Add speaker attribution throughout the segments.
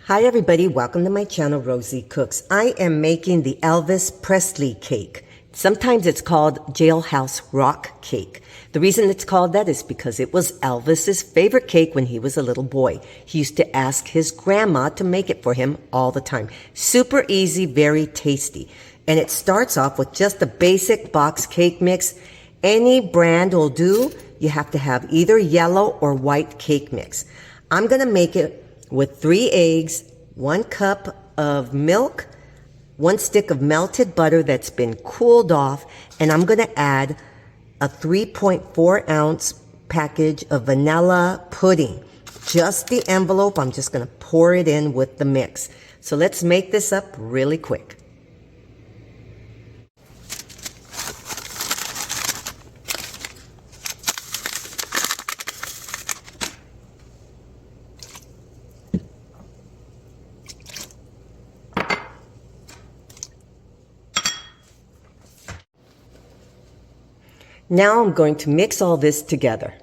Speaker 1: Hi everybody, welcome to my channel, Rosie Cooks. I am making the Elvis Presley cake. Sometimes it's called Jailhouse Rock Cake. The reason it's called that is because it was Elvis's favorite cake when he was a little boy. He used to ask his grandma to make it for him all the time. Super easy, very tasty. And it starts off with just a basic box cake mix. Any brand will do. You have to have either yellow or white cake mix. I'm going to make it with 3 eggs, 1 cup of milk, 1 stick of melted butter that's been cooled off, and I'm going to add a 3.4 ounce package of vanilla pudding. Just the envelope, I'm just going to pour it in with the mix. So let's make this up really quick. Now I'm going to mix all this together.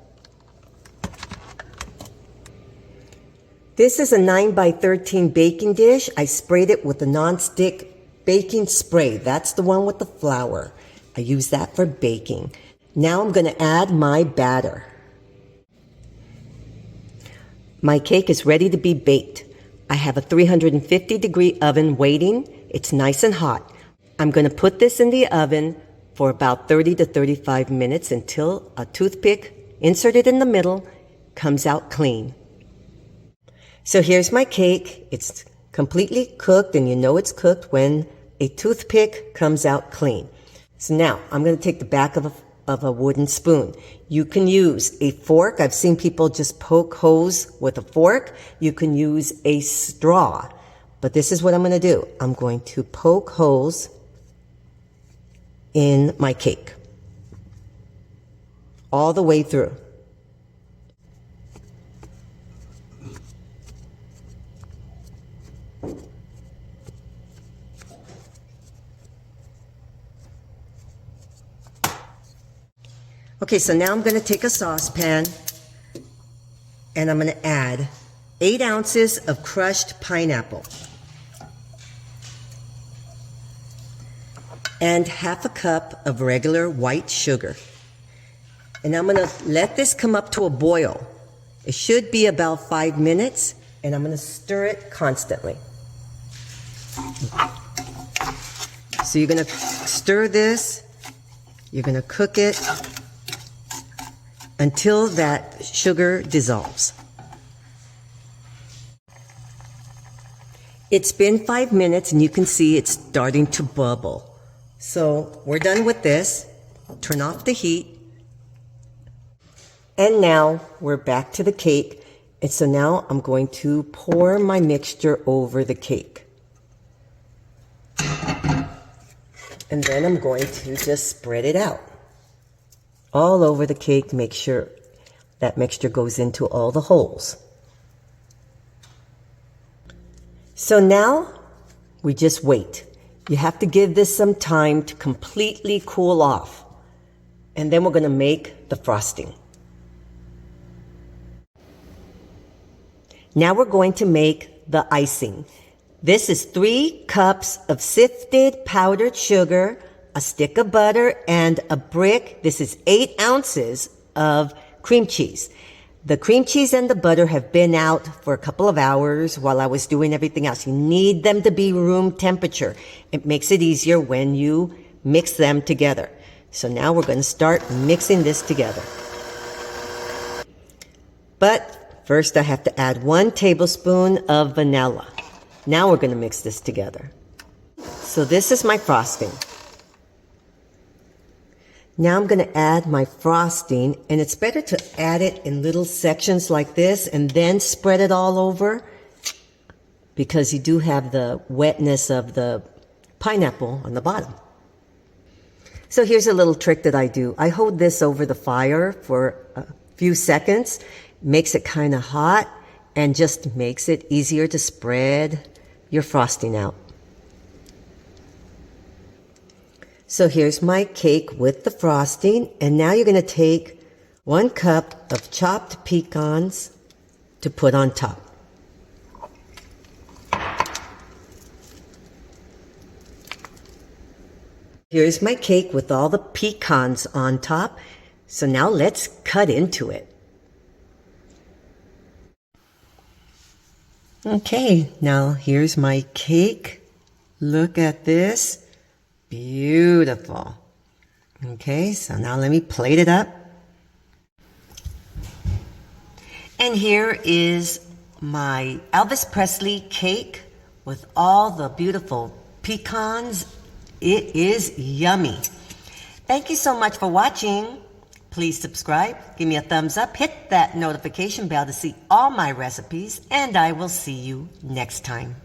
Speaker 1: This is a 9x13 baking dish. I sprayed it with a non-stick baking spray. That's the one with the flour. I use that for baking. Now I'm going to add my batter. My cake is ready to be baked. I have a 350-degree oven waiting. It's nice and hot. I'm going to put this in the oven for about 30 to 35 minutes until a toothpick inserted in the middle comes out clean. So here's my cake. It's completely cooked, and you know it's cooked when a toothpick comes out clean. So now I'm going to take the back of a wooden spoon. You can use a fork. I've seen people just poke holes with a fork. You can use a straw. But this is what I'm going to do. I'm going to poke holes in my cake all the way through. Okay, so now I'm going to take a saucepan and I'm going to add 8 ounces of crushed pineapple and ½ cup of regular white sugar. And I'm going to let this come up to a boil. It should be about 5 minutes, and I'm going to stir it constantly. So you're going to stir this, you're going to cook it until that sugar dissolves. It's been 5 minutes, and you can see it's starting to bubble. So we're done with this. Turn off the heat. And now we're back to the cake. And so now I'm going to pour my mixture over the cake. And then I'm going to just spread it out all over the cake. Make sure that mixture goes into all the holes. So now we just wait. You have to give this some time to completely cool off. And then we're going to make the frosting. Now we're going to make the icing. This is 3 cups of sifted powdered sugar, a stick of butter, and a brick. This is 8 ounces of cream cheese. The cream cheese and the butter have been out for a couple of hours while I was doing everything else. You need them to be room temperature. It makes it easier when you mix them together. So now we're going to start mixing this together. But first I have to add 1 tablespoon of vanilla. Now we're going to mix this together. So this is my frosting. Now I'm going to add my frosting, and it's better to add it in little sections like this and then spread it all over, because you do have the wetness of the pineapple on the bottom. So here's a little trick that I do. I hold this over the fire for a few seconds, makes it kind of hot, and just makes it easier to spread your frosting out. So here's my cake with the frosting, and now you're going to take 1 cup of chopped pecans to put on top. Here's my cake with all the pecans on top. So now let's cut into it. Okay, now here's my cake. Look at this. Beautiful. Okay, so now let me plate it up. And here is my Elvis Presley cake with all the beautiful pecans. It is yummy. Thank you so much for watching. Please subscribe, give me a thumbs up, hit that notification bell to see all my recipes, and I will see you next time.